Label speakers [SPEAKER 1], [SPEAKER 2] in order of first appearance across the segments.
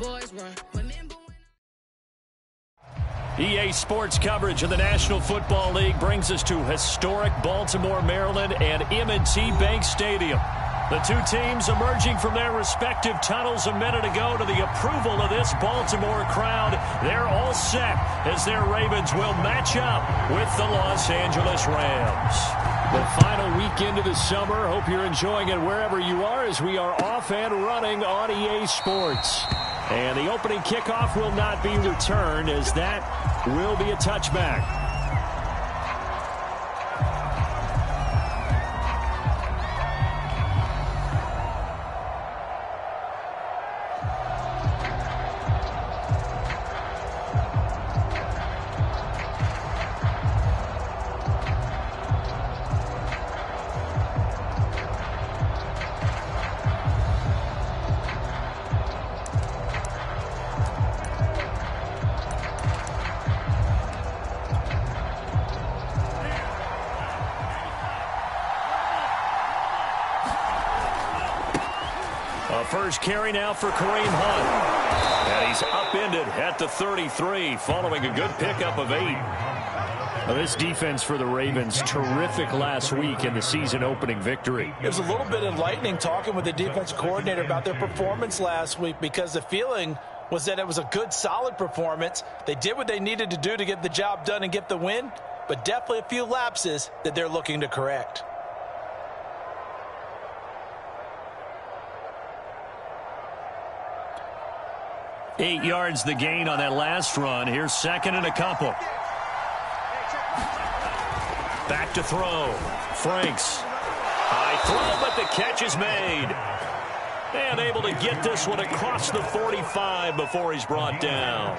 [SPEAKER 1] boys run. Remember when
[SPEAKER 2] EA Sports coverage of the National Football League brings us to historic Baltimore, Maryland, and M&T Bank Stadium. The two teams emerging from their respective tunnels a minute ago to the approval of this Baltimore crowd. They're all set as their Ravens will match up with the Los Angeles Rams. The final weekend of the summer. Hope you're enjoying it wherever you are as we are off and running on EA Sports. And the opening kickoff will not be returned as that will be a touchback. First carry now for Kareem Hunt. And he's upended at the 33 following a good pickup of 8. Now this defense for the Ravens, terrific last week in the season opening victory.
[SPEAKER 3] It was a little bit enlightening talking with the defensive coordinator about their performance last week because the feeling was that it was a good, solid performance. They did what they needed to do to get the job done and get the win, but definitely a few lapses that they're looking to correct.
[SPEAKER 2] Eight yards the gain on that last run. Here's second and a couple. Back to throw. Franks. High throw, but the catch is made. And able to get this one across the 45 before he's brought down.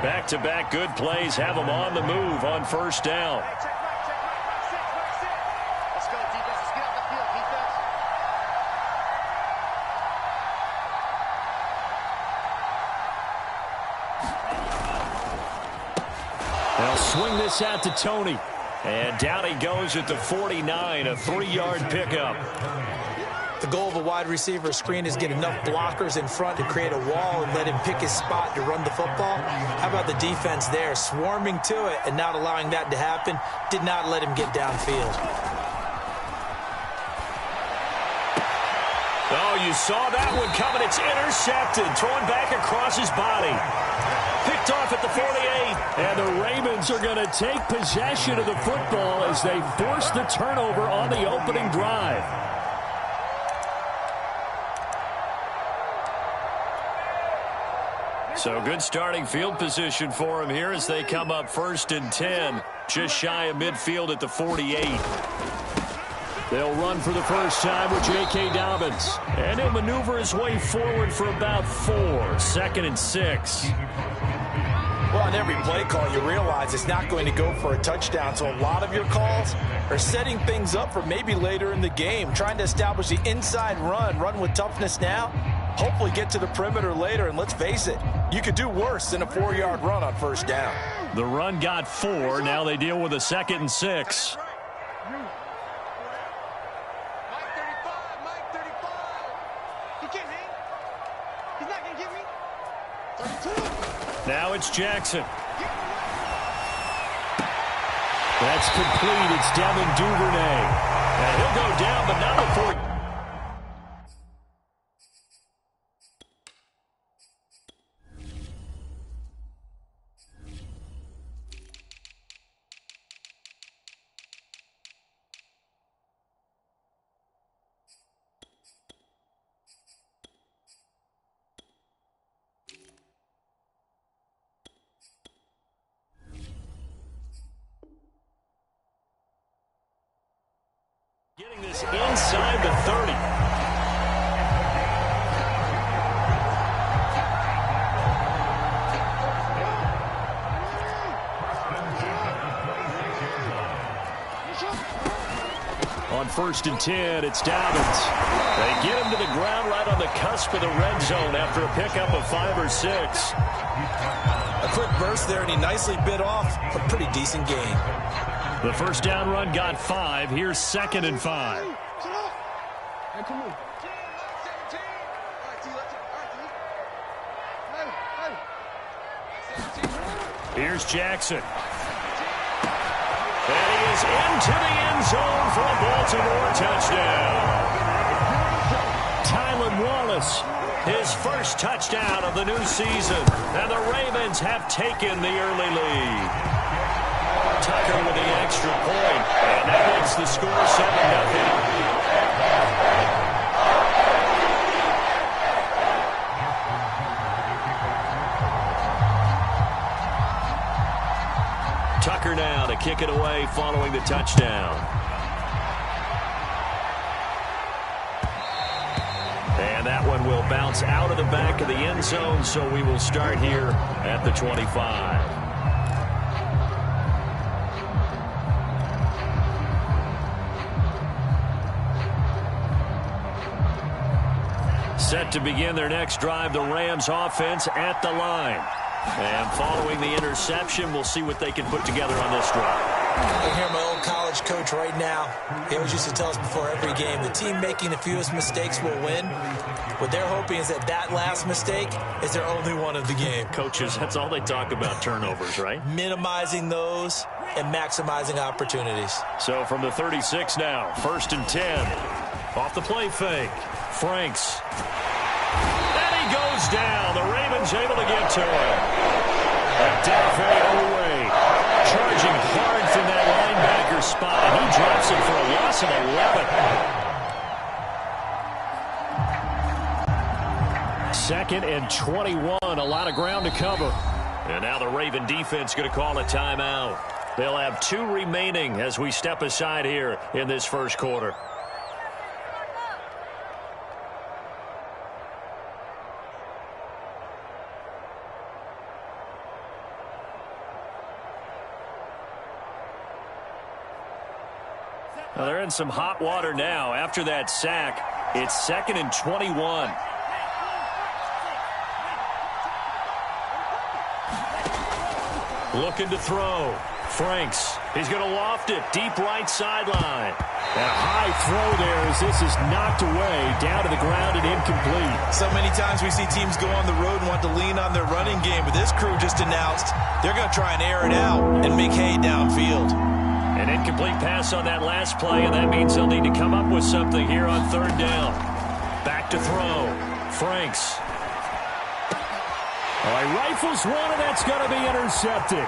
[SPEAKER 2] Back-to-back good plays have him on the move on first down. They'll swing this out to Tony. And down he goes at the 49, a 3-yard pickup.
[SPEAKER 3] The goal of a wide receiver screen is get enough blockers in front to create a wall and let him pick his spot to run the football. How about the defense there, swarming to it and not allowing that to happen? Did not let him get downfield.
[SPEAKER 2] Oh, you saw that one coming. It's intercepted, thrown back across his body. Picked off at the 48. And the Ravens are going to take possession of the football as they force the turnover on the opening drive. So good starting field position for him here as they come up 1st and 10. Just shy of midfield at the 48. They'll run for the first time with J.K. Dobbins. And he'll maneuver his way forward for about 4. 2nd and 6.
[SPEAKER 3] Well, on every play call, you realize it's not going to go for a touchdown. So a lot of your calls are setting things up for maybe later in the game, trying to establish the inside run with toughness now, hopefully get to the perimeter later. And let's face it, you could do worse than a 4-yard run on first down.
[SPEAKER 2] The run got 4. Now they deal with a 2nd and 6. Now it's Jackson. That's complete. It's Devin Duvernay. And he'll go down, but not before. Getting this inside the 30. On 1st and 10, it's Dobbins. They get him to the ground right on the cusp of the red zone after a pickup of 5 or 6.
[SPEAKER 3] A quick burst there, and he nicely bit off a pretty decent gain.
[SPEAKER 2] The first down run got 5. Here's 2nd and 5. Here's Jackson. And he is into the end zone for a Baltimore touchdown. Tylan Wallace, his first touchdown of the new season. And the Ravens have taken the early lead. Tucker with the extra point. And that makes the score 7-0. Tucker now to kick it away following the touchdown. And that one will bounce out of the back of the end zone, so we will start here at the 25. Set to begin their next drive, the Rams offense at the line. And following the interception, we'll see what they can put together on this drive.
[SPEAKER 3] I hear my old college coach right now. He always used to tell us before every game, the team making the fewest mistakes will win. What they're hoping is that that last mistake is their only one of the game.
[SPEAKER 2] Coaches, that's all they talk about, turnovers, right?
[SPEAKER 3] Minimizing those and maximizing opportunities.
[SPEAKER 2] So from the 36 now, 1st and 10. Off the play fake. Franks. And he goes down. The Ravens able to get to him. Dafe away. Charging hard from that linebacker spot. And he drops it for a loss of 11. 2nd and 21. A lot of ground to cover. And now the Raven defense going to call a timeout. They'll have 2 remaining as we step aside here in this first quarter. Well, they're in some hot water now. After that sack, it's 2nd and 21. Looking to throw. Franks. He's going to loft it. Deep right sideline. And a high throw there as this is knocked away. Down to the ground and incomplete.
[SPEAKER 3] So many times we see teams go on the road and want to lean on their running game. But this crew just announced they're going to try and air it out and make hay downfield.
[SPEAKER 2] An incomplete pass on that last play, and that means they'll need to come up with something here on 3rd down. Back to throw. Franks. Oh, he rifles one, and that's going to be intercepted.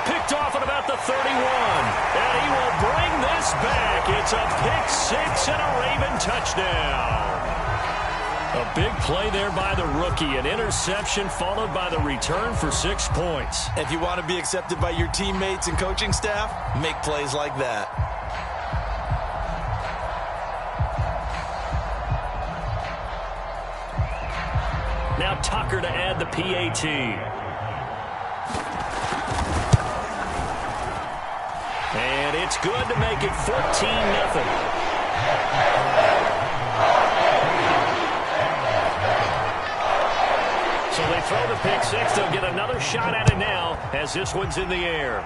[SPEAKER 2] Picked off at about the 31. And he will bring this back. It's a pick 6 and a Raven touchdown. A big play there by the rookie. An interception followed by the return for 6 points.
[SPEAKER 3] If you want to be accepted by your teammates and coaching staff, make plays like that.
[SPEAKER 2] Now Tucker to add the PAT. And it's good to make it 14-0. So they throw the pick 6. They'll get another shot at it now as this one's in the air.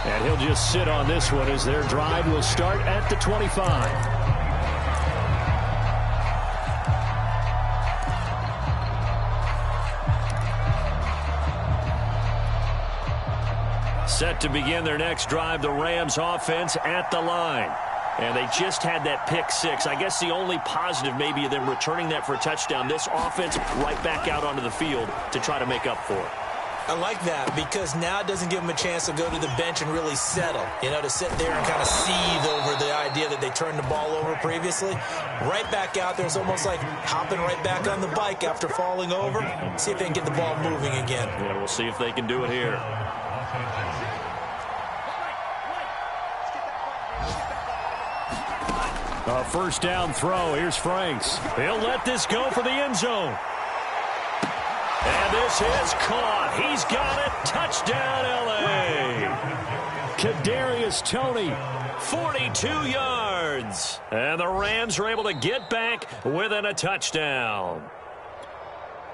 [SPEAKER 2] And he'll just sit on this one as their drive will start at the 25. Set to begin their next drive, the Rams offense at the line. And they just had that pick 6. I guess the only positive maybe of them returning that for a touchdown. This offense right back out onto the field to try to make up for it.
[SPEAKER 3] I like that because now it doesn't give them a chance to go to the bench and really settle. You know, to sit there and kind of seethe over the idea that they turned the ball over previously. Right back out there. It's almost like hopping right back on the bike after falling over. See if they can get the ball moving again.
[SPEAKER 2] Yeah, we'll see if they can do it here. A 1st down throw. Here's Franks. He'll let this go for the end zone. And this is caught. He's got it. Touchdown, L.A. Kadarius Toney, 42 yards. And the Rams are able to get back within a touchdown.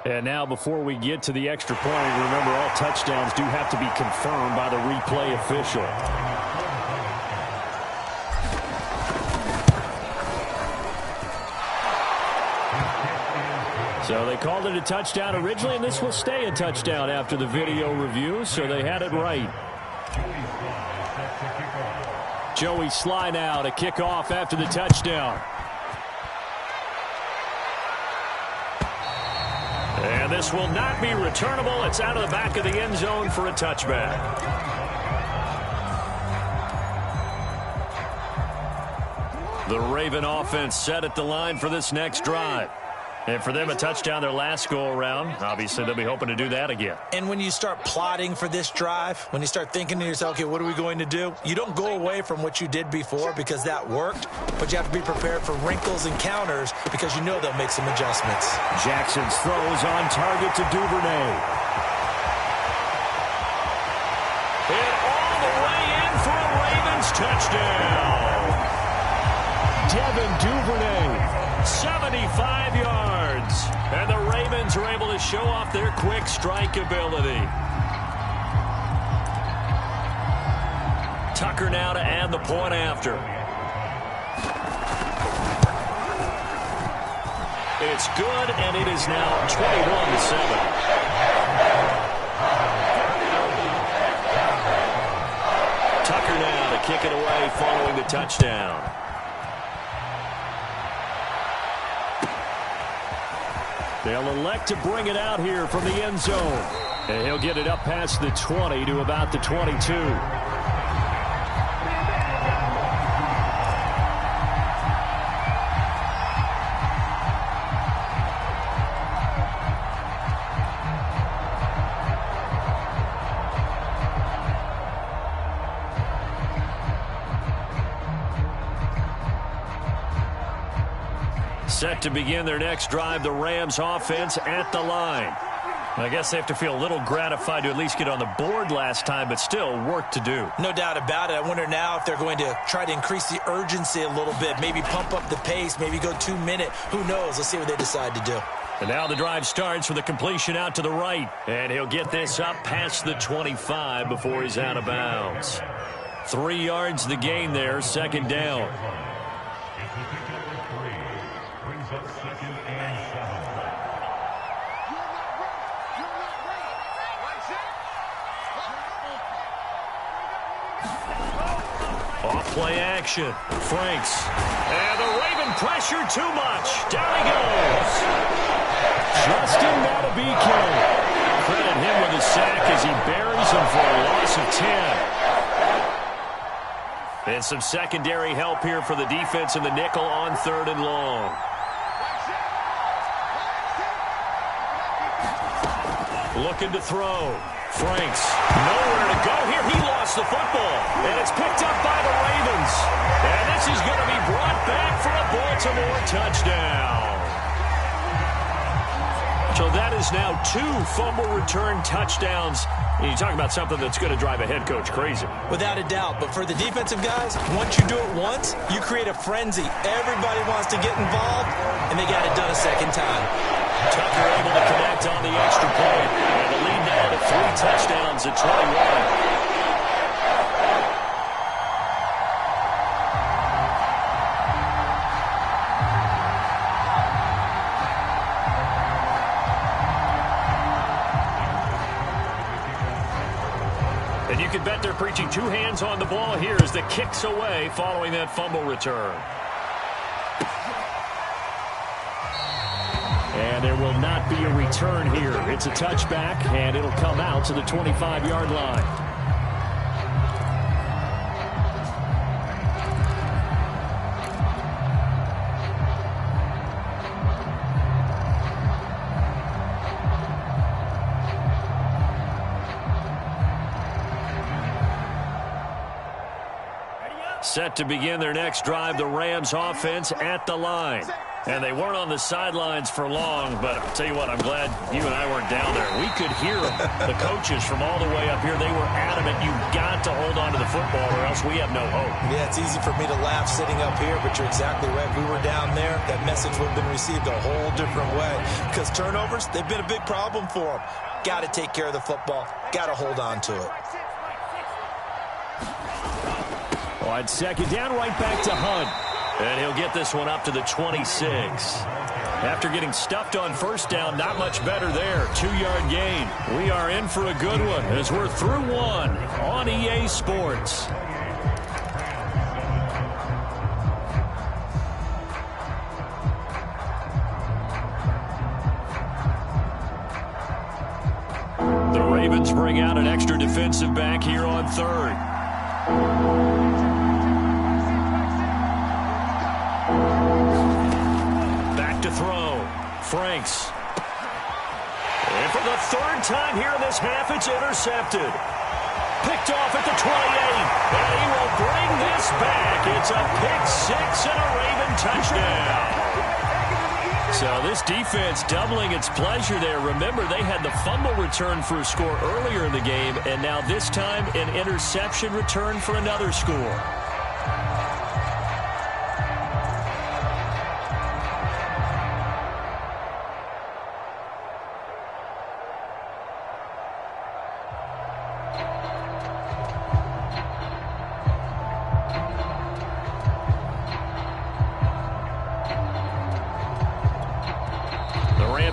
[SPEAKER 2] And now before we get to the extra point, remember all touchdowns do have to be confirmed by the replay official. So they called it a touchdown originally, and this will stay a touchdown after the video review, so they had it right. Joey Sly now to kick off after the touchdown. And this will not be returnable. It's out of the back of the end zone for a touchback. The Raven offense set at the line for this next drive. And for them, a touchdown their last go-around. Obviously, they'll be hoping to do that again.
[SPEAKER 3] And when you start plotting for this drive, when you start thinking to yourself, okay, what are we going to do? You don't go away from what you did before because that worked, but you have to be prepared for wrinkles and counters because you know they'll make some adjustments.
[SPEAKER 2] Jackson's throws on target to Duvernay. And all the way in for a Ravens touchdown. Devin Duvernay. 75 yards. And the Ravens are able to show off their quick strike ability. Tucker now to add the point after. It's good, and it is now 21-7. Tucker now to kick it away following the touchdown. They'll elect to bring it out here from the end zone. And he'll get it up past the 20 to about the 22. Set to begin their next drive, the Rams offense at the line. I guess they have to feel a little gratified to at least get on the board last time, but still work to do.
[SPEAKER 3] No doubt about it. I wonder now if they're going to try to increase the urgency a little bit, maybe pump up the pace, maybe go 2 minute. Who knows? Let's see what they decide to do.
[SPEAKER 2] And now the drive starts with a completion out to the right. And he'll get this up past the 25 before he's out of bounds. 3 yards the gain there, second down. Off-play action. Franks. And the Raven pressure too much. Down he goes. Justin Matabike. Credit him with a sack as he buries him for a loss of 10. And some secondary help here for the defense in the nickel on 3rd and long. Looking to throw. Franks, nowhere to go here. He lost the football, and it's picked up by the Ravens. And this is going to be brought back for a Baltimore touchdown. So that is now 2 fumble return touchdowns. And you talk about something that's going to drive a head coach crazy.
[SPEAKER 3] Without a doubt. But for the defensive guys, once you do it once, you create a frenzy. Everybody wants to get involved, and they got it done a second time.
[SPEAKER 2] Tucker able to connect on the extra point. And the lead now to 3 touchdowns at 21. And you can bet they're preaching 2 hands on the ball here as the kicks away following that fumble return. And there will not be a return here. It's a touchback, and it'll come out to the 25-yard line. Set to begin their next drive, the Rams offense at the line. And they weren't on the sidelines for long, but I'll tell you what, I'm glad you and I weren't down there. We could hear them, the coaches from all the way up here. They were adamant, you've got to hold on to the football or else we have no hope.
[SPEAKER 3] Yeah, it's easy for me to laugh sitting up here, but you're exactly right. If we were down there, that message would have been received a whole different way. Because turnovers, they've been a big problem for them. Got to take care of the football. Got to hold on to it.
[SPEAKER 2] On second down, right back to Hunt. And he'll get this one up to the 26. After getting stuffed on first down, not much better there. 2-yard gain. We are in for a good one as we're through one on EA Sports. The Ravens bring out an extra defensive back here on third. To throw. Franks. And for the third time here in this half, it's intercepted. Picked off at the 28. And he will bring this back. It's a pick 6 and a Raven touchdown. So this defense doubling its pleasure there. Remember, they had the fumble return for a score earlier in the game, and now this time an interception return for another score.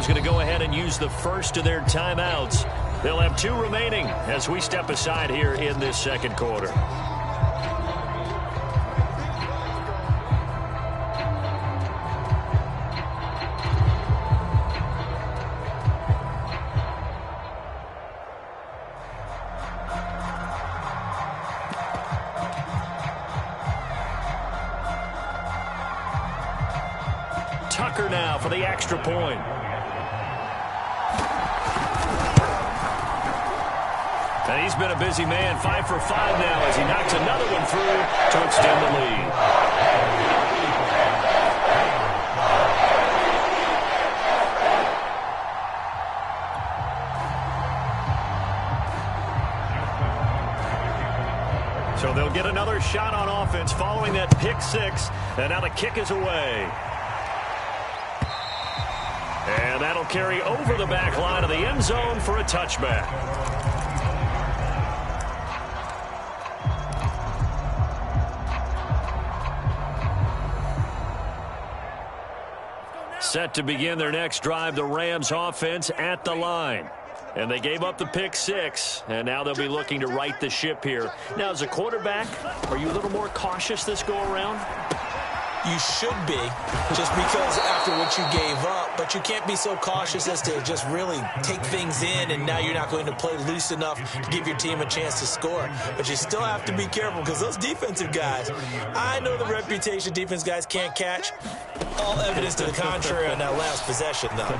[SPEAKER 2] Going to go ahead and use the first of their timeouts. They'll have 2 remaining as we step aside here in this second quarter. Tucker now for the extra point. And he's been a busy man, 5 for 5 now as he knocks another one through to extend the lead. So they'll get another shot on offense following that pick 6, and now the kick is away. And that'll carry over the back line of the end zone for a touchback. Set to begin their next drive, the Rams offense at the line. And they gave up the pick 6, and now they'll be looking to right the ship here. Now, as a quarterback, are you a little more cautious this go-around?
[SPEAKER 3] You should be, just because after what you gave up, but you can't be so cautious as to just really take things in, and now you're not going to play loose enough to give your team a chance to score. But you still have to be careful because those defensive guys, I know the reputation defense guys can't catch. All evidence to the contrary on that last possession, though.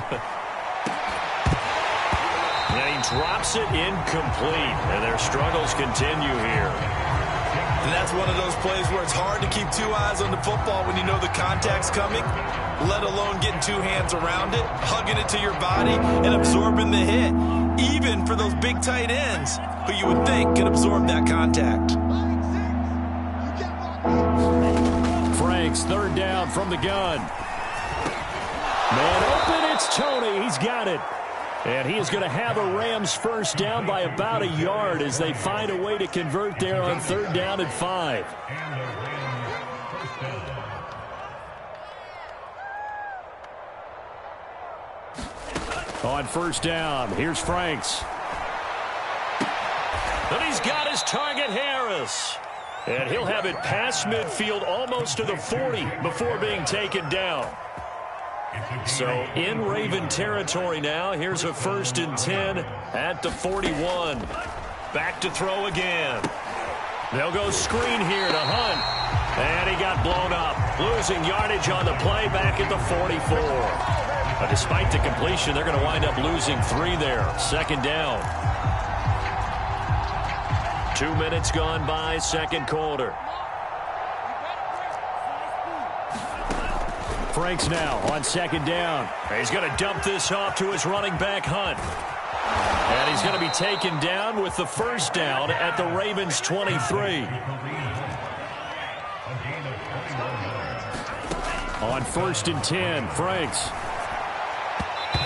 [SPEAKER 2] And he drops it incomplete, and their struggles continue here.
[SPEAKER 3] And that's one of those plays where it's hard to keep 2 eyes on the football when you know the contact's coming, let alone getting 2 hands around it, hugging it to your body, and absorbing the hit, even for those big tight ends who you would think could absorb that contact.
[SPEAKER 2] Franks, 3rd down from the gun. Man open, it's Tony. He's got it. And he is going to have a Rams first down by about a yard as they find a way to convert there on 3rd down and 5. On 1st down, here's Franks. And he's got his target, Harris. And he'll have it past midfield almost to the 40 before being taken down. So in Raven territory now. Here's a 1st and 10 at the 41. Back to throw again. They'll go screen here to Hunt. And he got blown up. Losing yardage on the play back at the 44. But despite the completion, they're going to wind up losing 3 there. 2nd down. 2 minutes gone by, 2nd quarter. Franks now on 2nd down. He's going to dump this off to his running back, Hunt. And he's going to be taken down with the 1st down at the Ravens' 23. On 1st and 10, Franks.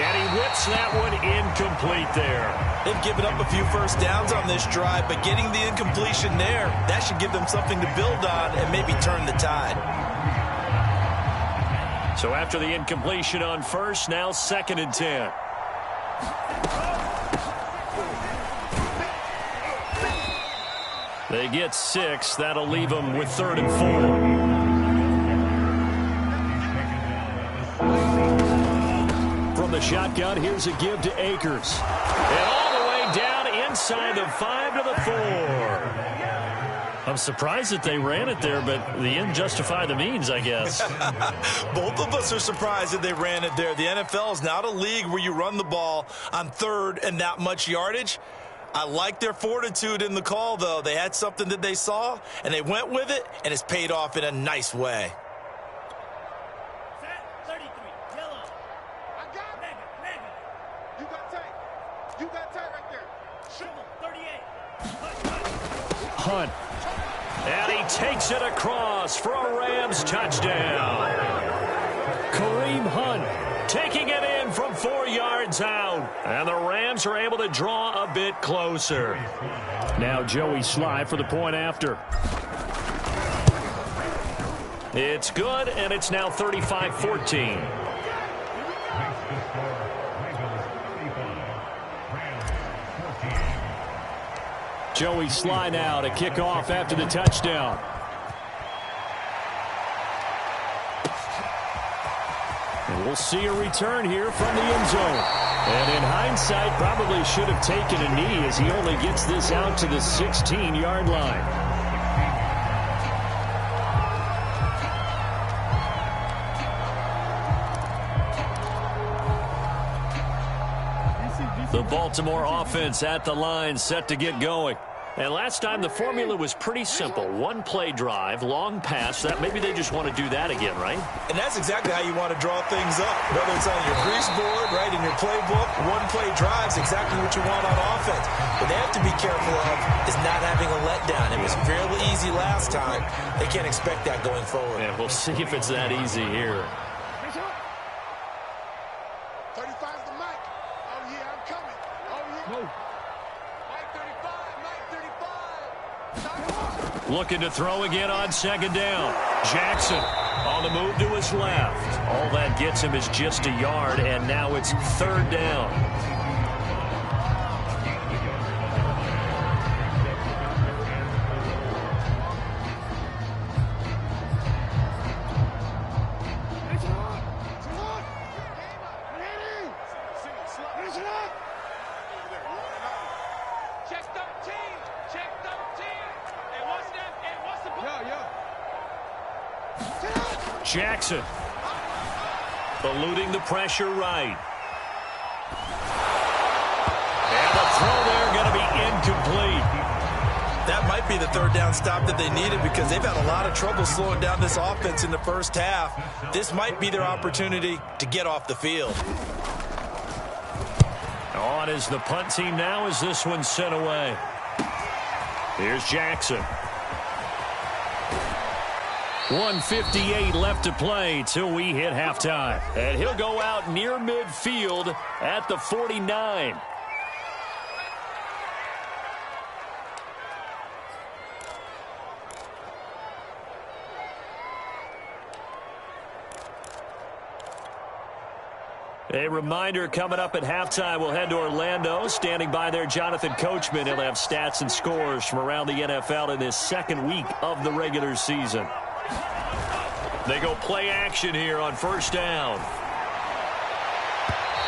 [SPEAKER 2] And he whips that one incomplete there.
[SPEAKER 3] They've given up a few 1st downs on this drive, but getting the incompletion there, that should give them something to build on and maybe turn the tide.
[SPEAKER 2] So after the incompletion on first, now 2nd and 10. They get 6. That'll leave them with 3rd and 4. From the shotgun, here's a give to Akers. And all the way down inside the 5 to the 4. I'm surprised that they ran it there, but the end justified the means, I guess.
[SPEAKER 3] Both of us are surprised that they ran it there. The NFL is not a league where you run the ball on 3rd and that much yardage. I like their fortitude in the call, though. They had something that they saw, and they went with it, and it's paid off in a nice way.
[SPEAKER 2] Hunt. And he takes it across for a Rams touchdown. Kareem Hunt taking it in from 4 yards out. And the Rams are able to draw a bit closer. Now Joey Sly for the point after. It's good, and it's now 35-14. Joey Sly now to kick off after the touchdown. And we'll see a return here from the end zone. And in hindsight, probably should have taken a knee as he only gets this out to the 16-yard line. The Baltimore offense at the line, set to get going. And last time the formula was pretty simple. 1-play drive, long pass. That maybe they just want to do that again, right?
[SPEAKER 3] And that's exactly how you want to draw things up. Whether it's on your grease board, right, in your playbook, 1-play drives exactly what you want on offense. What they have to be careful of is not having a letdown. It was fairly easy last time. They can't expect that going forward.
[SPEAKER 2] Yeah, we'll see if it's that easy here. Looking to throw again on 2nd down. Jackson on the move to his left. All that gets him is just a yard, and now it's 3rd down. Jackson eluding the pressure right. And the throw there going to be incomplete.
[SPEAKER 3] That might be the 3rd down stop that they needed because they've had a lot of trouble slowing down this offense in the first half. This might be their opportunity to get off the field.
[SPEAKER 2] On is the punt team now as this one's sent away. Here's Jackson. 1:58 left to play till we hit halftime. And he'll go out near midfield at the 49. A reminder coming up at halftime, we'll head to Orlando. Standing by there, Jonathan Coachman. He'll have stats and scores from around the NFL in this 2nd week of the regular season. They go play action here on 1st down.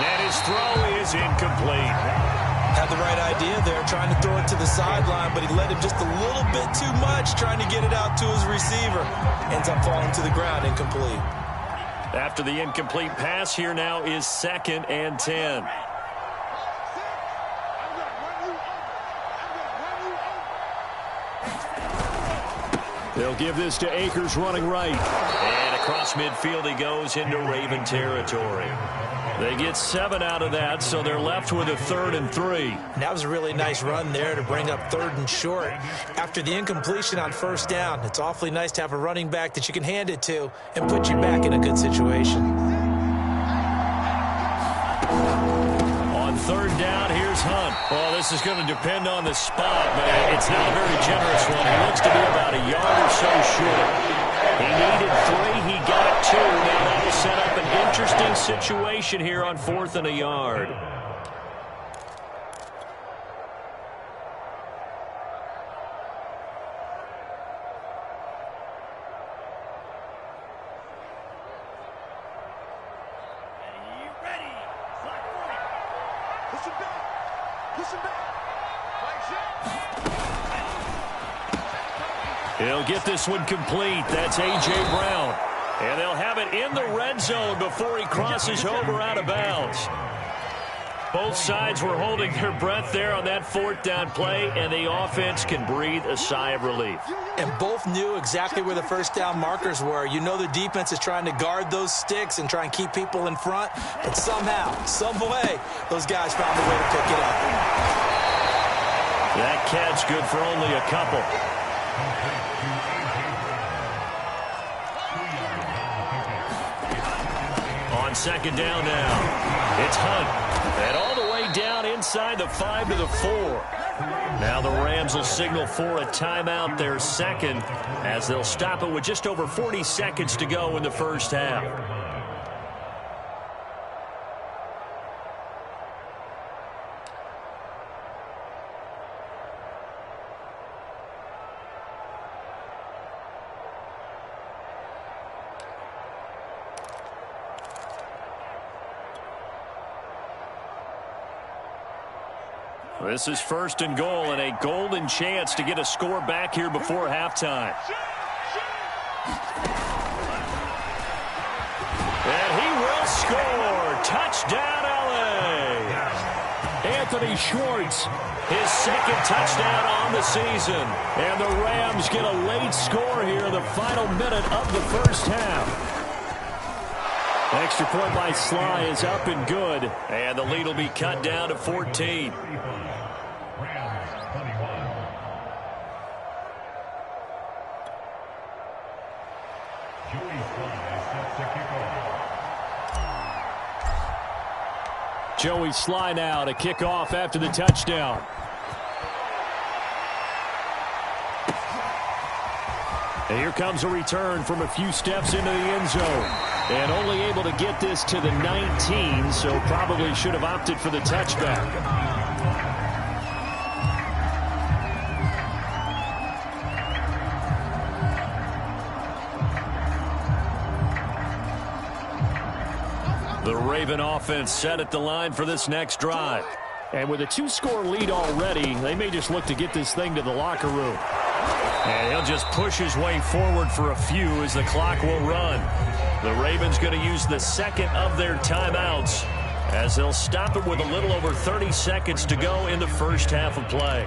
[SPEAKER 2] And his throw is incomplete.
[SPEAKER 3] Had the right idea there, trying to throw it to the sideline, but he let him just a little bit too much, trying to get it out to his receiver. Ends up falling to the ground, incomplete.
[SPEAKER 2] After the incomplete pass, here now is 2nd and 10. They'll give this to Akers running right. And across midfield he goes into Raven territory. They get 7 out of that, so they're left with a 3rd and 3.
[SPEAKER 3] That was a really nice run there to bring up 3rd and short. After the incompletion on 1st down, it's awfully nice to have a running back that you can hand it to and put you back in a good situation.
[SPEAKER 2] On 3rd down, here's Hunt. Well, this is going to depend on the spot, but it's not a very generous one. He looks to be about a yard or so short. He needed 3. He got 2. Now that'll set up situation here on 4th and a yard. He'll get this one complete. That's A.J. Brown. And they'll have it in the red zone before he crosses over out of bounds. Both sides were holding their breath there on that 4th down play, and the offense can breathe a sigh of relief.
[SPEAKER 3] And both knew exactly where the first down markers were. You know the defense is trying to guard those sticks and try and keep people in front, but somehow, some way, those guys found a way to pick it up.
[SPEAKER 2] That catch good for only a couple. On 2nd down now, it's Hunt. And all the way down inside the 5 to the 4. Now the Rams will signal for a timeout, their second, as they'll stop it with just over 40 seconds to go in the first half. This is 1st and goal and a golden chance to get a score back here before halftime. And he will score. Touchdown, L.A. Anthony Schwartz, his 2nd touchdown on the season. And the Rams get a late score here in the final minute of the first half. Extra point by Sly is up and good. And the lead will be cut down to 14. Joey Sly now to kick off after the touchdown. And here comes a return from a few steps into the end zone. And only able to get this to the 19, so probably should have opted for the touchback. The Raven offense set at the line for this next drive. And with a 2-score lead already, they may just look to get this thing to the locker room. And he'll just push his way forward for a few as the clock will run. The Ravens going to use the 2nd of their timeouts as they'll stop it with a little over 30 seconds to go in the first half of play.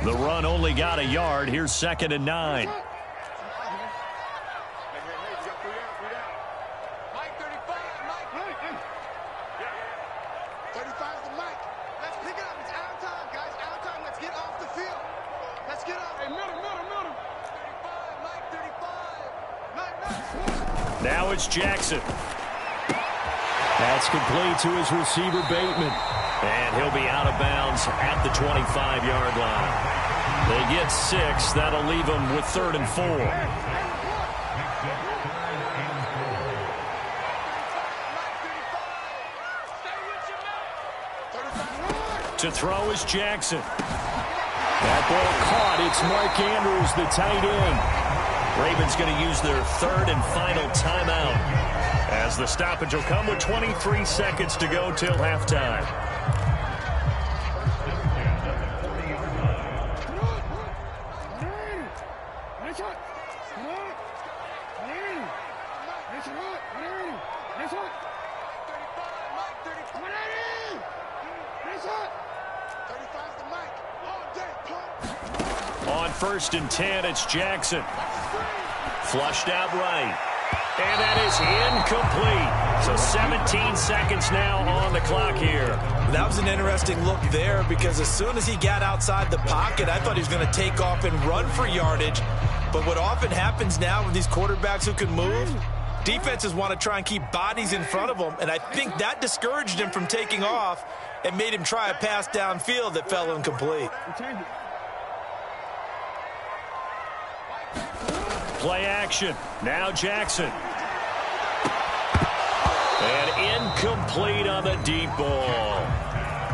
[SPEAKER 2] The run only got a yard. Here's 2nd and 9. Now it's Jackson. That's complete to his receiver, Bateman. And he'll be out of bounds at the 25-yard line. They get 6. That'll leave them with 3rd and 4. To throw is Jackson. That ball caught. It's Mark Andrews, the tight end. Ravens going to use their 3rd and final timeout as the stoppage will come with 23 seconds to go till halftime. On 1st and 10, it's Jackson. Flushed out right. And that is incomplete. So 17 seconds now on the clock here.
[SPEAKER 3] That was an interesting look there because as soon as he got outside the pocket, I thought he was going to take off and run for yardage. But what often happens now with these quarterbacks who can move, Defenses want to try and keep bodies in front of them, and I think that discouraged him from taking off and made him try a pass downfield that fell incomplete.
[SPEAKER 2] Play action. Now Jackson. And incomplete on the deep ball.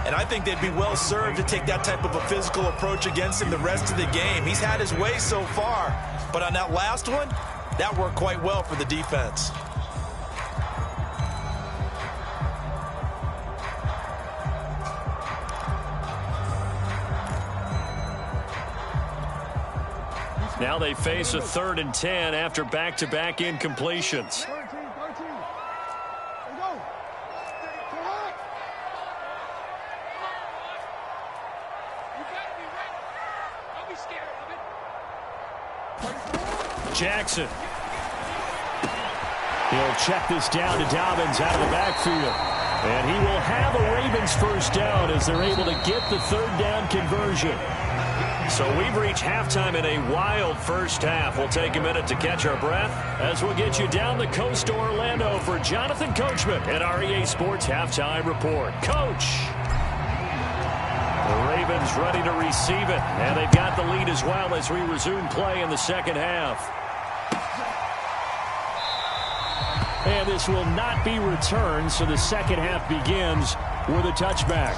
[SPEAKER 3] And I think they'd be well served to take that type of a physical approach against him the rest of the game. He's had his way so far, but on that last one, that worked quite well for the defense.
[SPEAKER 2] Now they face a 3rd and 10 after back-to-back incompletions. Jackson. He'll check this down to Dobbins out of the backfield. And he will have a Ravens first down as they're able to get the 3rd down conversion. So we've reached halftime in a wild first half. We'll take a minute to catch our breath as we'll get you down the coast to Orlando for Jonathan Coachman at our EA Sports Halftime Report. Coach! The Ravens ready to receive it, and they've got the lead as well as we resume play in the second half. And this will not be returned, so the second half begins with a touchback.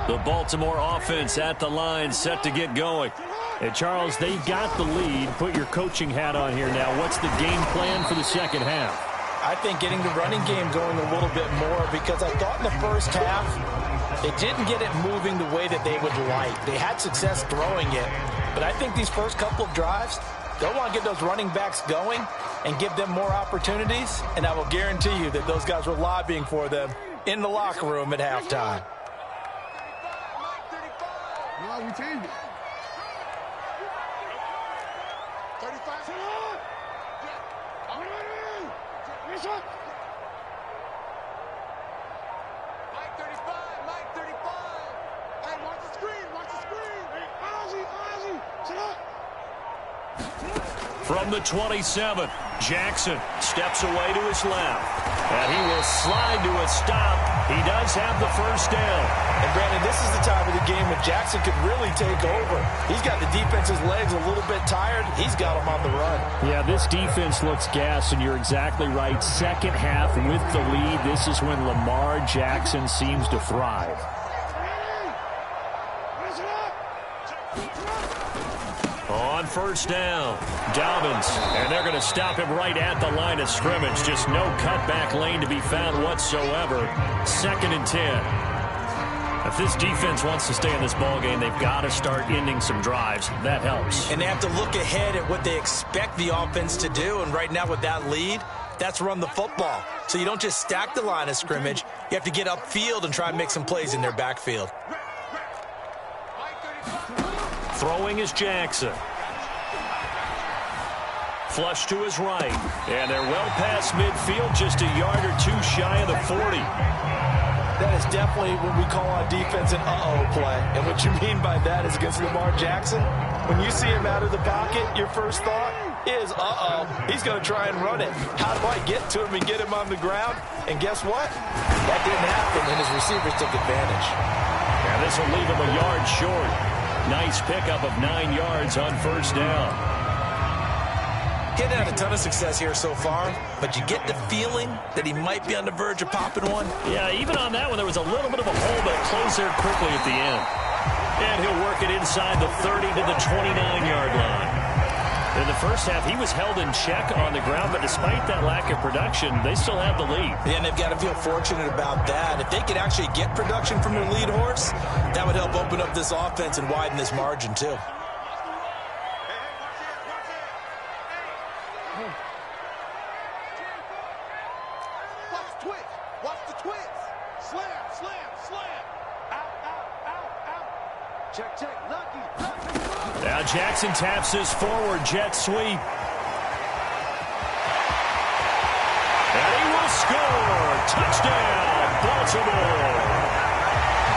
[SPEAKER 2] The Baltimore offense at the line, set to get going. And Charles, they've got the lead. Put your coaching hat on here now. What's the game plan for the second half?
[SPEAKER 3] I think getting the running game going a little bit more, because I thought in the first half they didn't get it moving the way that they would like. They had success throwing it, but I think these first couple of drives, they'll want to get those running backs going and give them more opportunities, and I will guarantee you that those guys were lobbying for them in the locker room at halftime.
[SPEAKER 1] No, we changed it. 35. Mike 35. Mike 35. Hey, watch the screen. Watch the screen. Hey, Ozzy. Sit up.
[SPEAKER 2] From the 27, Jackson steps away to his left. And he will slide to a stop. He does have the first down.
[SPEAKER 3] And Brandon, this is the time of the game when Jackson could really take over. He's got the defense's legs a little bit tired. He's got them on the run.
[SPEAKER 2] Yeah, this defense looks gassed, and you're exactly right. Second half with the lead, this is when Lamar Jackson seems to thrive. On first down, Dobbins, and they're going to stop him right at the line of scrimmage. Just no cutback lane to be found whatsoever. 2nd and 10. If this defense wants to stay in this ballgame, they've got to start ending some drives. That helps.
[SPEAKER 3] And they have to look ahead at what they expect the offense to do. And right now with that lead, that's run the football. So you don't just stack the line of scrimmage. You have to get upfield and try and make some plays in their backfield.
[SPEAKER 2] Throwing is Jackson. Flush to his right. And they're well past midfield, just a yard or two shy of the 40.
[SPEAKER 3] That is definitely what we call on defense an uh-oh play. And what you mean by that is against Lamar Jackson, when you see him out of the pocket, your first thought is, uh-oh, he's going to try and run it. How do I get to him and get him on the ground? And guess what? That didn't happen, and his receivers took advantage.
[SPEAKER 2] And this will leave him a yard short. Nice pickup of 9 yards on first down.
[SPEAKER 3] He's had a ton of success here so far, but you get the feeling that he might be on the verge of popping one.
[SPEAKER 2] Yeah, even on that one, there was a little bit of a hole, but it closed there quickly at the end. And he'll work it inside the 30 to the 29-yard line. In the first half, he was held in check on the ground, but despite that lack of production, they still have the lead.
[SPEAKER 3] Yeah, and they've got to feel fortunate about that. If they could actually get production from their lead horse, that would help open up this offense and widen this margin, too.
[SPEAKER 2] Now Jackson taps his forward jet sweep. score. Touchdown, Baltimore.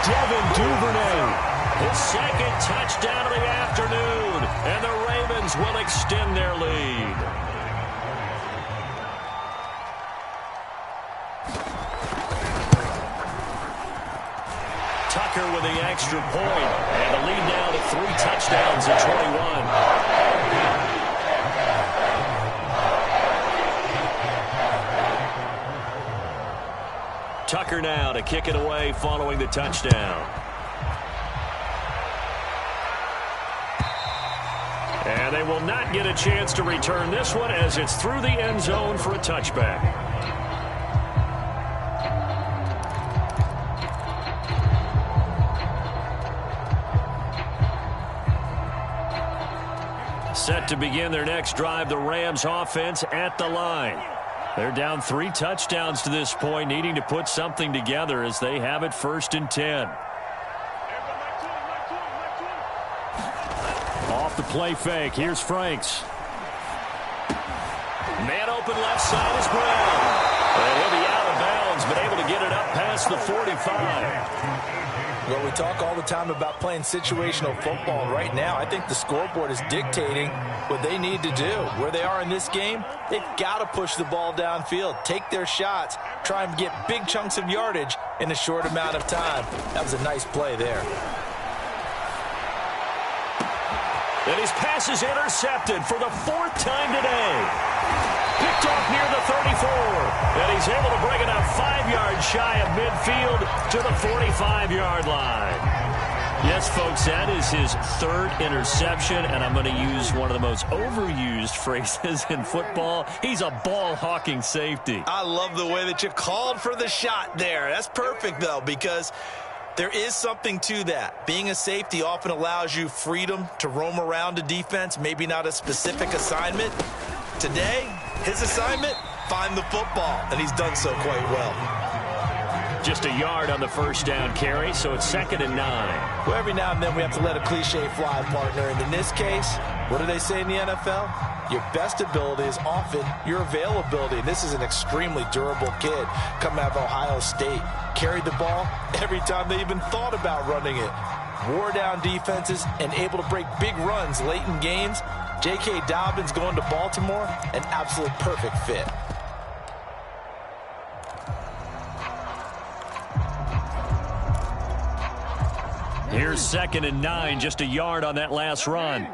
[SPEAKER 2] Devin Duvernay, his second touchdown of the afternoon, and the Ravens will extend their lead. Tucker with the extra point, and the lead now to 3 touchdowns at 21. Tucker now to kick it away following the touchdown. And they will not get a chance to return this one as it's through the end zone for a touchback. Set to begin their next drive, the Rams offense at the line. They're down 3 touchdowns to this point, needing to put something together as they have it 1st and 10. Off the play fake, here's Franks. Man open left side is Brown. And he'll be out of bounds, but able to get it up past the 45.
[SPEAKER 3] Well, we talk all the time about playing situational football. Right now, I think the scoreboard is dictating what they need to do. Where they are in this game, they've got to push the ball downfield, take their shots, try and get big chunks of yardage in a short amount of time. That was a nice play there.
[SPEAKER 2] And his pass is intercepted for the 4th time today. Picked off near the 34. And he's able to bring it up 5 yards shy of midfield to the 45-yard line. Yes, folks, that is his 3rd interception, and I'm going to use one of the most overused phrases in football. He's a ball-hawking safety.
[SPEAKER 3] I love the way that you called for the shot there. That's perfect, though, because there is something to that. Being a safety often allows you freedom to roam around a defense, maybe not a specific assignment. Today, his assignment, find the football, and he's done so quite well.
[SPEAKER 2] Just a yard on the 1st down carry, so it's 2nd and 9.
[SPEAKER 3] Well, every now and then we have to let a cliche fly, partner, and in this case, what do they say in the NFL? Your best ability is often your availability, and this is an extremely durable kid coming out of Ohio State. Carried the ball every time they even thought about running it. Wore down defenses and able to break big runs late in games. J.K. Dobbins going to Baltimore, an absolute perfect fit.
[SPEAKER 2] Here's 2nd and 9, just a yard on that last run.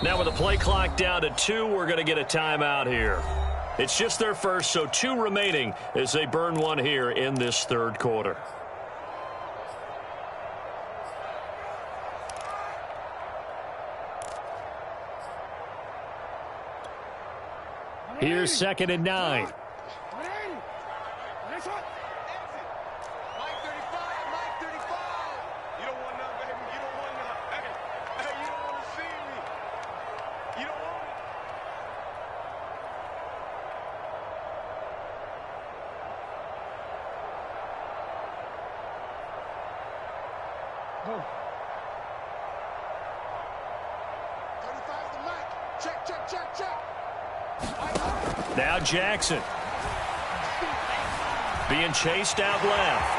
[SPEAKER 2] Now with the play clock down to 2, we're going to get a timeout here. It's just their first, so 2 remaining as they burn one here in this 3rd quarter. Here's 2nd and 9. Now Jackson. Being chased out left.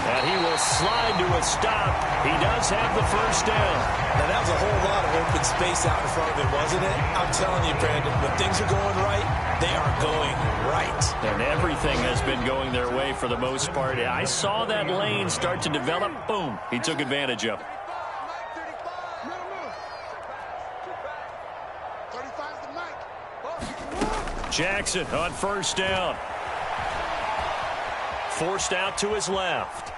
[SPEAKER 2] And he will slide to a stop. He does have the 1st down.
[SPEAKER 3] Now, that was a whole lot of open space out in front of him, wasn't it? I'm telling you, Brandon, when things are going right, they are going right.
[SPEAKER 2] And everything has been going their way for the most part. I saw that lane start to develop. Boom. He took advantage of it. Jackson on 1st down. Forced out to his left.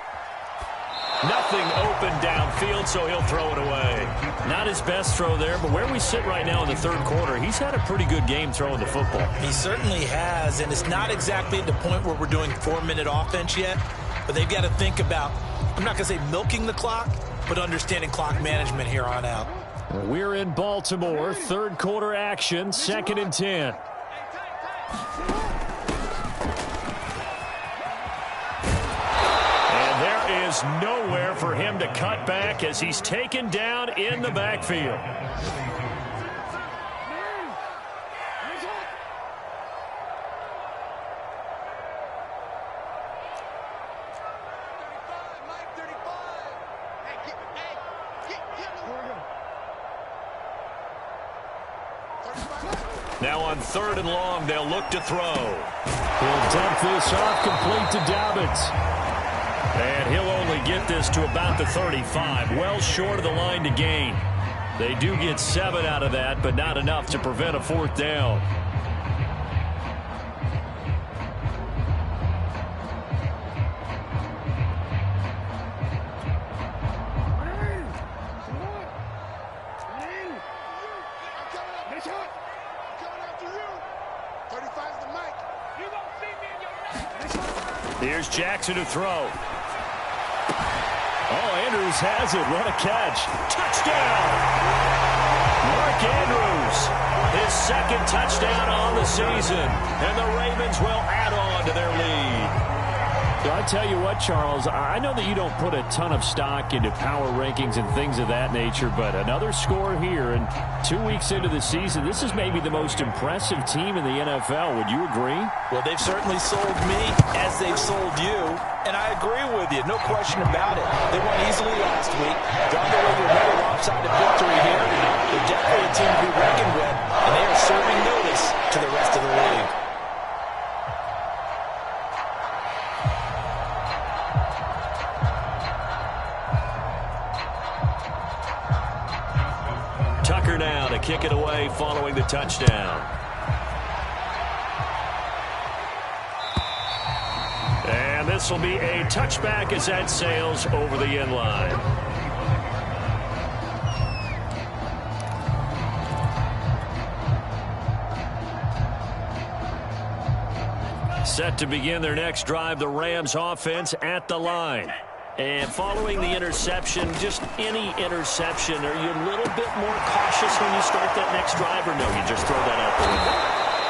[SPEAKER 2] Nothing open downfield, so he'll throw it away. Not his best throw there, but where we sit right now in the 3rd quarter, he's had a pretty good game throwing the football.
[SPEAKER 3] He certainly has, and it's not exactly at the point where we're doing 4-minute offense yet, but they've got to think about, I'm not going to say milking the clock, but understanding clock management here on out.
[SPEAKER 2] We're in Baltimore, 3rd quarter action, 2nd and 10. was nowhere for him to cut back as he's taken down in the backfield. Now on 3rd and long, they'll look to throw.
[SPEAKER 4] He'll dump this off complete to Dobbins.
[SPEAKER 2] And he'll only get this to about the 35, well short of the line to gain. They do get 7 out of that, but not enough to prevent a 4th down. Here's Jackson to throw.
[SPEAKER 4] Oh, Andrews has it. What a catch.
[SPEAKER 2] Touchdown! Mark Andrews, his 2nd touchdown on the season. And the Ravens will add on to their lead.
[SPEAKER 4] So I tell you what, Charles, I know that you don't put a ton of stock into power rankings and things of that nature, but another score here, and 2 weeks into the season, this is maybe the most impressive team in the NFL. Would you agree?
[SPEAKER 3] Well, they've certainly sold me as they've sold you, and I agree with you, no question about it. They won easily last week. They're on their way to another lopsided victory here. They're definitely a team to be reckoned with, and they are serving notice to the rest of the league.
[SPEAKER 2] Tucker now to kick it away following the touchdown. And this will be a touchback as that sails over the end line. Set to begin their next drive, the Rams offense at the line. And following the interception, just any interception, are you a little bit more cautious when you start that next drive, or no, you just throw that out the window?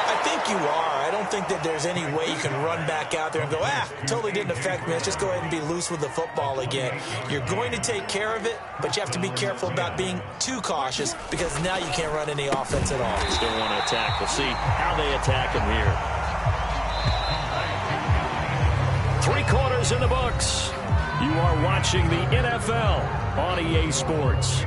[SPEAKER 3] I think you are. I don't think that there's any way you can run back out there and go, totally didn't affect me. Let's just go ahead and be loose with the football again. You're going to take care of it, but you have to be careful about being too cautious because now you can't run any offense at all.
[SPEAKER 2] Still want to attack. We'll see how they attack him here. 3 quarters in the books. You are watching the NFL on EA Sports.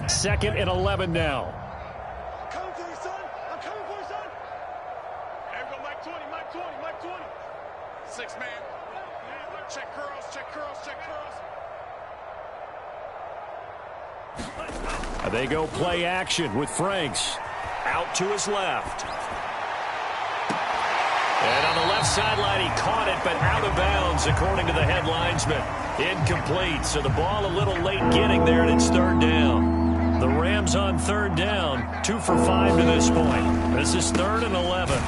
[SPEAKER 2] Second and 11 now.
[SPEAKER 1] I'm coming for you, son. I'm coming for you, son. There we go, Mike 20, Mike 20, Mike 20. 6 man. Check curls, check curls, check curls.
[SPEAKER 2] They go play action with Franks. Out to his left. And on the left sideline, he caught it, but out of bounds, according to the head linesman. Incomplete, so the ball a little late getting there, and it's 3rd down. The Rams on 3rd down, 2 for 5 to this point. This is 3rd and 11.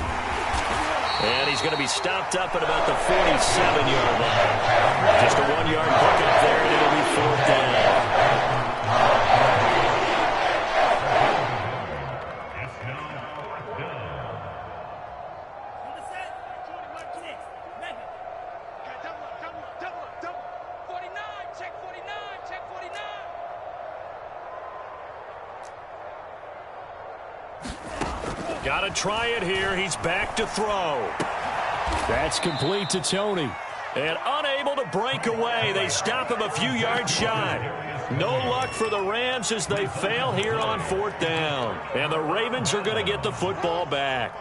[SPEAKER 2] And he's going to be stopped up at about the 47-yard line. Just a 1-yard pickup there, and it'll be 4th down. Got to try it here. He's back to throw.
[SPEAKER 4] That's complete to Tony.
[SPEAKER 2] And unable to break away. They stop him a few yards shy. No luck for the Rams as they fail here on 4th down. And the Ravens are going to get the football back.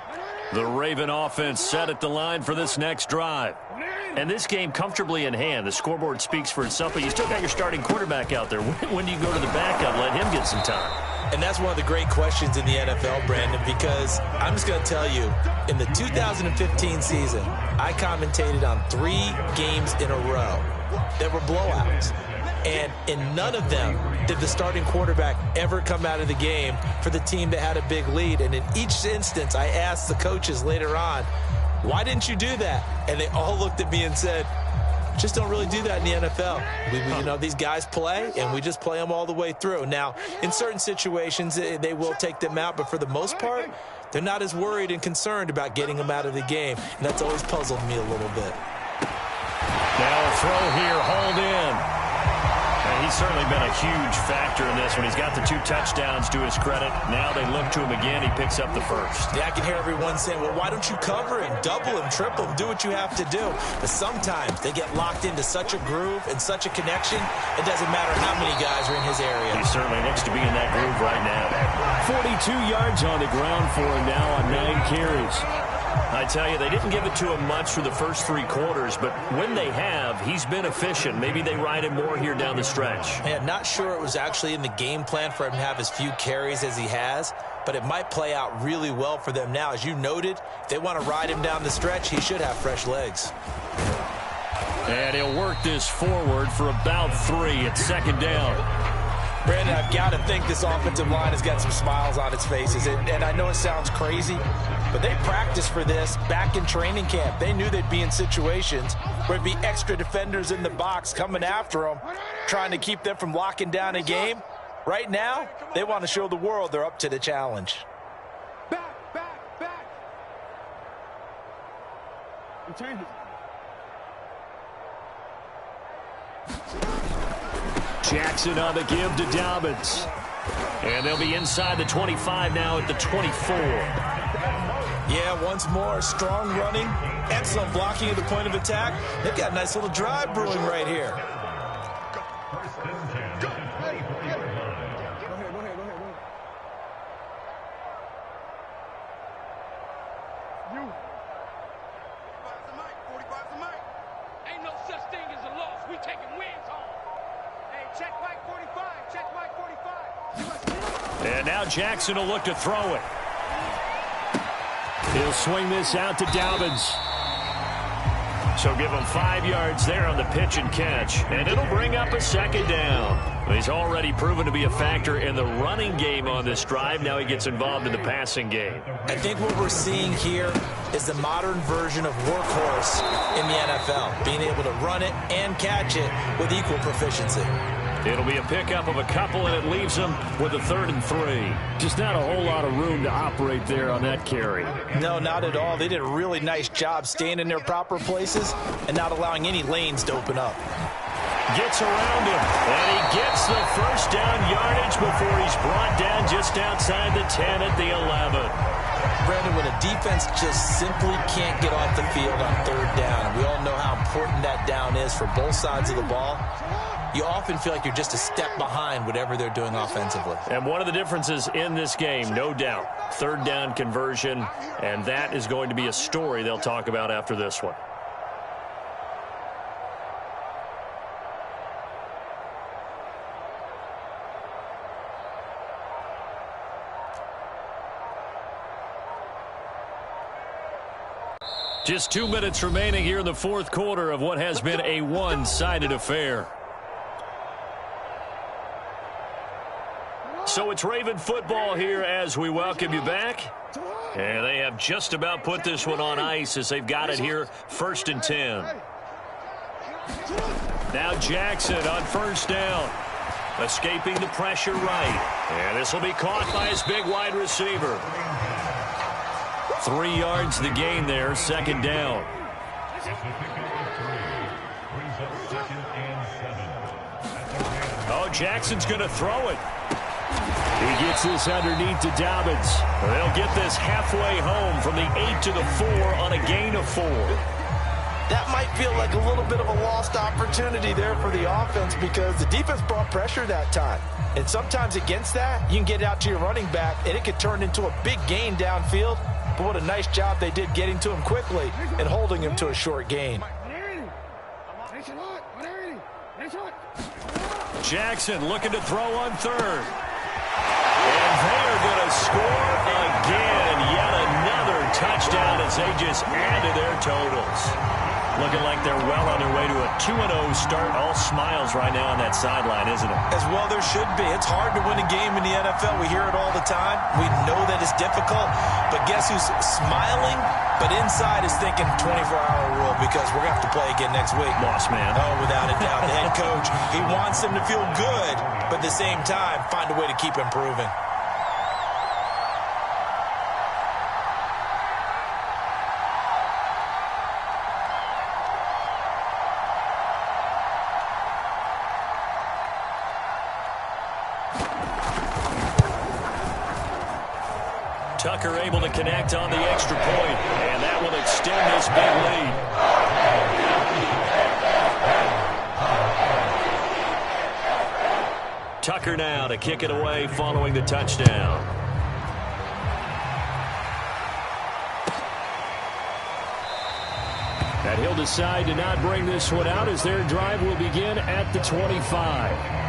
[SPEAKER 2] The Raven offense set at the line for this next drive. And this game comfortably in hand. The scoreboard speaks for itself, but you still got your starting quarterback out there. When do you go to the backup? Let him get some time.
[SPEAKER 3] And that's one of the great questions in the NFL, Brandon, because I'm just going to tell you, in the 2015 season, I commentated on 3 games in a row that were blowouts. And in none of them did the starting quarterback ever come out of the game for the team that had a big lead. And in each instance, I asked the coaches later on, Why didn't you do that? And they all looked at me and said, just don't really do that in the NFL. These guys play, and we just play them all the way through. Now, in certain situations, they will take them out, but for the most part, they're not as worried and concerned about getting them out of the game, and that's always puzzled me a little bit.
[SPEAKER 2] Now a throw here, hold in. And he's certainly been a huge factor in this one. He's got the 2 touchdowns to his credit. Now they look to him again. He picks up the first.
[SPEAKER 3] Yeah, I can hear everyone saying, well, why don't you cover him, double him, triple him, do what you have to do. But sometimes they get locked into such a groove and such a connection, it doesn't matter how many guys are in his area.
[SPEAKER 2] He certainly looks to be in that groove right now.
[SPEAKER 4] 42 yards on the ground for him now on 9 carries.
[SPEAKER 2] I tell you, they didn't give it to him much for the first 3 quarters, but when they have, he's been efficient. Maybe they ride him more here down the stretch.
[SPEAKER 3] Man, not sure it was actually in the game plan for him to have as few carries as he has, but it might play out really well for them now. As you noted, if they want to ride him down the stretch, he should have fresh legs.
[SPEAKER 2] And he'll work this forward for about 3 at 2nd down.
[SPEAKER 3] Brandon, I've got to think this offensive line has got some smiles on its faces. And I know it sounds crazy, but they practiced for this back in training camp. They knew they'd be in situations where there'd be extra defenders in the box coming after them, trying to keep them from locking down a game. Right now, they want to show the world they're up to the challenge.
[SPEAKER 1] Back. I'm changing.
[SPEAKER 2] Jackson on the give to Dobbins. And they'll be inside the 25 now at the 24.
[SPEAKER 3] Yeah, once more, strong running, excellent blocking at the point of attack. They've got a nice little drive brewing right here.
[SPEAKER 1] Go ahead. You. 45's the mic.
[SPEAKER 5] Ain't no such thing as a loss. We taking wins home. Hey, check Mike 45. Check Mike 45.
[SPEAKER 2] And now Jackson will look to throw it. He'll swing this out to Dobbins. So give him 5 yards there on the pitch and catch. And it'll bring up a 2nd down. He's already proven to be a factor in the running game on this drive. Now he gets involved in the passing game.
[SPEAKER 3] I think what we're seeing here is the modern version of workhorse in the NFL, being able to run it and catch it with equal proficiency.
[SPEAKER 2] It'll be a pickup of a couple, and it leaves them with a 3rd and 3.
[SPEAKER 4] Just not a whole lot of room to operate there on that carry.
[SPEAKER 3] No, not at all. They did a really nice job staying in their proper places and not allowing any lanes to open up.
[SPEAKER 2] Gets around him, and he gets the first down yardage before he's brought down just outside the 10 at the 11.
[SPEAKER 3] Brandon, when a defense just simply can't get off the field on 3rd down, we all know how important that down is for both sides of the ball. You often feel like you're just a step behind whatever they're doing offensively.
[SPEAKER 2] And one of the differences in this game, no doubt, 3rd down conversion, and that is going to be a story they'll talk about after this one. Just 2 minutes remaining here in the 4th quarter of what has been a one-sided affair. So it's Raven football here as we welcome you back. And they have just about put this one on ice as they've got it here, 1st and 10. Now Jackson on 1st down. Escaping the pressure right. And this will be caught by his big wide receiver. 3 yards the gain there, 2nd down. Oh, Jackson's going to throw it.
[SPEAKER 4] He gets this underneath to Dobbins.
[SPEAKER 2] They'll get this halfway home from the 8 to the 4 on a gain of 4.
[SPEAKER 3] That might feel like a little bit of a lost opportunity there for the offense because the defense brought pressure that time. And sometimes against that, you can get out to your running back, and it could turn into a big gain downfield. But what a nice job they did getting to him quickly and holding him to a short gain.
[SPEAKER 2] Jackson looking to throw on 3rd. And they're going to score again. Yet another touchdown as they just add to their totals. Looking like they're well on their way to a 2-0 start. All smiles right now on that sideline, isn't it?
[SPEAKER 3] As well there should be. It's hard to win a game in the NFL. We hear it all the time. We know that it's difficult. But guess who's smiling? But inside is thinking 24-hour rule because we're going to have to play again next week.
[SPEAKER 2] Boss man.
[SPEAKER 3] Oh, without a doubt. The head coach, he wants them to feel good, but at the same time, find a way to keep improving.
[SPEAKER 2] Tucker able to connect on the extra point, and that will extend this big lead. Tucker now to kick it away following the touchdown. And he'll decide to not bring this one out as their drive will begin at the 25.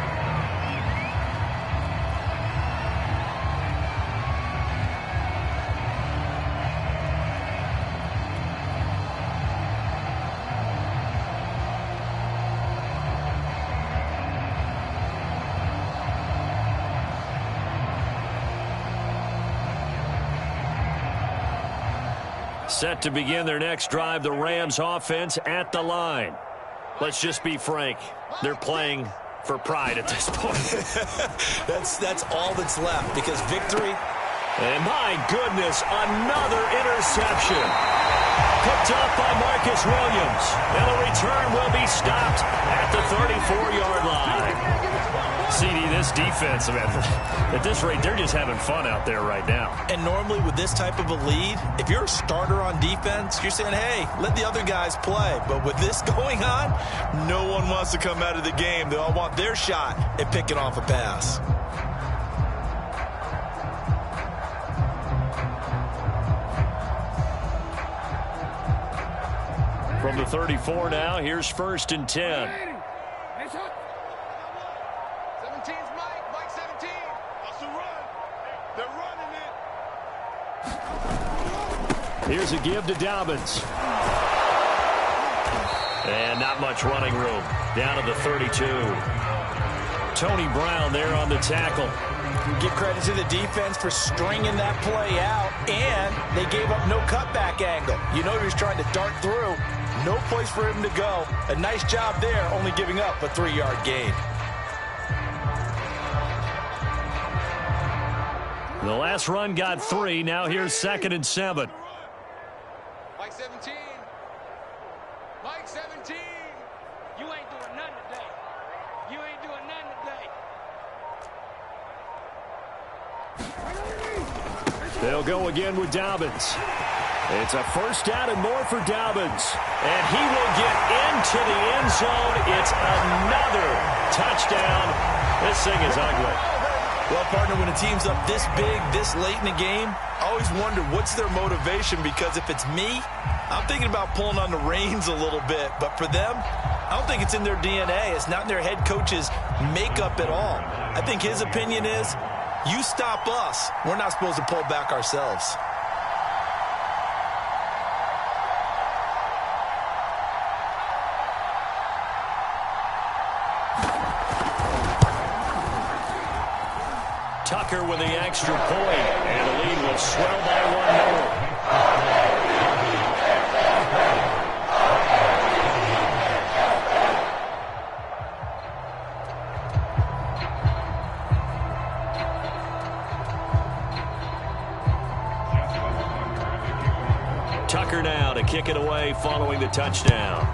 [SPEAKER 2] Set to begin their next drive, the Rams offense at the line. Let's just be frank. They're playing for pride at this point.
[SPEAKER 3] That's all that's left because victory.
[SPEAKER 2] And my goodness, another interception. Picked up by Marcus Williams. And the return will be stopped at the 34-yard line. CD, this defense, man, at this rate, they're just having fun out there right now.
[SPEAKER 3] And normally with this type of a lead, if you're a starter on defense, you're saying, hey, let the other guys play. But with this going on, no one wants to come out of the game. They all want their shot at picking off a pass.
[SPEAKER 2] From the 34 now, here's 1st and 10.
[SPEAKER 1] 17's Mike 17. That's a run. They're running it.
[SPEAKER 2] Here's a give to Dobbins. And not much running room. Down to the 32. Tony Brown there on the tackle.
[SPEAKER 3] Give credit to the defense for stringing that play out, and they gave up no cutback angle. You know he was trying to dart through. No place for him to go. A nice job there, only giving up a 3-yard gain.
[SPEAKER 2] The last run got 3. Now here's 2nd and 7.
[SPEAKER 1] Mike 17. Mike 17.
[SPEAKER 5] You ain't doing nothing today. You ain't doing nothing today.
[SPEAKER 2] They'll go again with Dobbins. It's a 1st down and more for Dobbins. And he will get into the end zone. It's another touchdown. This thing is ugly.
[SPEAKER 3] Well, partner, when a team's up this big, this late in the game, I always wonder what's their motivation, because if it's me, I'm thinking about pulling on the reins a little bit. But for them, I don't think it's in their DNA. It's not in their head coach's makeup at all. I think his opinion is, you stop us, we're not supposed to pull back ourselves.
[SPEAKER 2] Tucker with the extra point, and the lead will swell by 1 more. Tucker now to kick it away following the touchdown.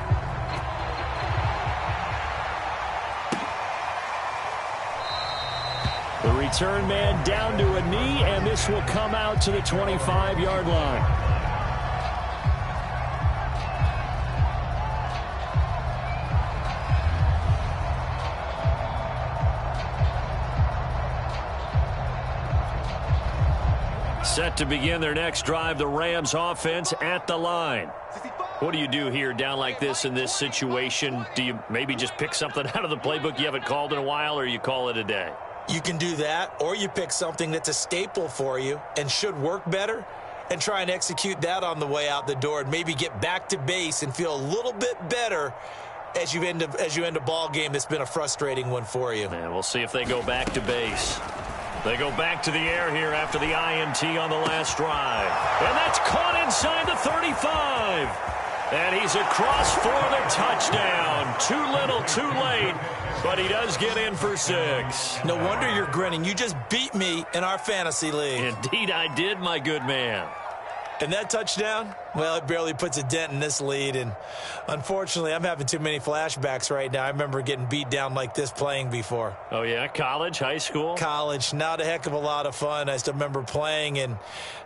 [SPEAKER 2] The return man down to a knee, and this will come out to the 25-yard line. Set to begin their next drive, the Rams offense at the line. What do you do here down like this in this situation? Do you maybe just pick something out of the playbook you haven't called in a while, or you call it a day?
[SPEAKER 3] You can do that, or you pick something that's a staple for you and should work better, and try and execute that on the way out the door and maybe get back to base and feel a little bit better as you end a ball game that's been a frustrating one for you.
[SPEAKER 2] And we'll see if they go back to base. They go back to the air here after the INT on the last drive. And that's caught inside the 35. And he's across for the touchdown. Too little, too late. But he does get in for 6.
[SPEAKER 3] No wonder you're grinning. You just beat me in our fantasy league.
[SPEAKER 2] Indeed I did, my good man.
[SPEAKER 3] And that touchdown, well, it barely puts a dent in this lead. And unfortunately, I'm having too many flashbacks right now. I remember getting beat down like this playing before.
[SPEAKER 2] Oh, yeah? College, high school?
[SPEAKER 3] College. Not a heck of a lot of fun. I still remember playing and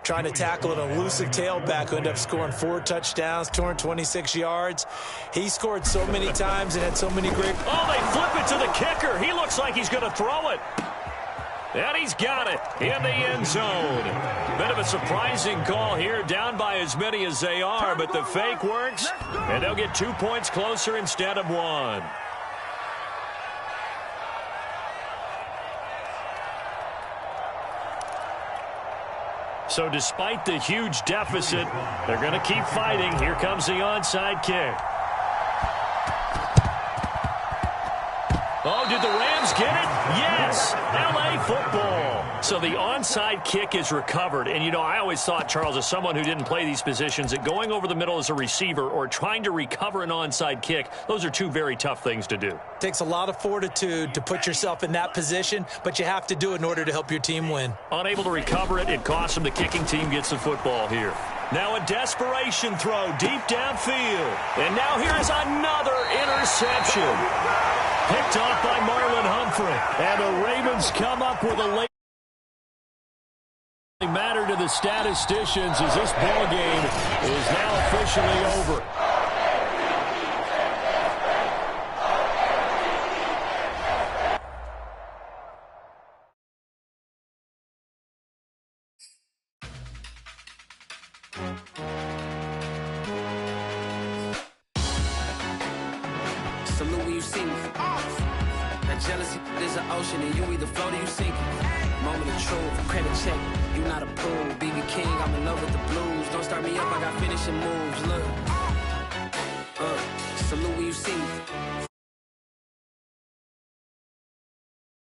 [SPEAKER 3] trying to tackle an elusive tailback who ended up scoring 4 touchdowns, 226 yards. He scored so many times and had so many great...
[SPEAKER 2] Oh, they flip it to the kicker. He looks like he's going to throw it. And he's got it in the end zone. Bit of a surprising call here, down by as many as they are, but the fake works, and they'll get 2 points closer instead of 1. So despite the huge deficit, they're going to keep fighting. Here comes the onside kick. Oh, did the Rams get it? Yes! L.A. football. So the onside kick is recovered. And, you know, I always thought, Charles, as someone who didn't play these positions, that going over the middle as a receiver or trying to recover an onside kick, those are 2 very tough things to do.
[SPEAKER 3] Takes a lot of fortitude to put yourself in that position, but you have to do it in order to help your team win.
[SPEAKER 2] Unable to recover it, it costs them. The kicking team gets the football here. Now a desperation throw deep downfield. And now here is another interception. Picked off by Marlon Humphrey. And the Ravens come up with a late matter to the statisticians as this ball game is now officially over.
[SPEAKER 6] Salute when you see me. That jealousy is an ocean, and you either float or you sink it. Moment of truth, credit check. You not a pool, BB King. I'm in love with the blues. Don't start me up, I got finishing moves. Look, salute when you see me.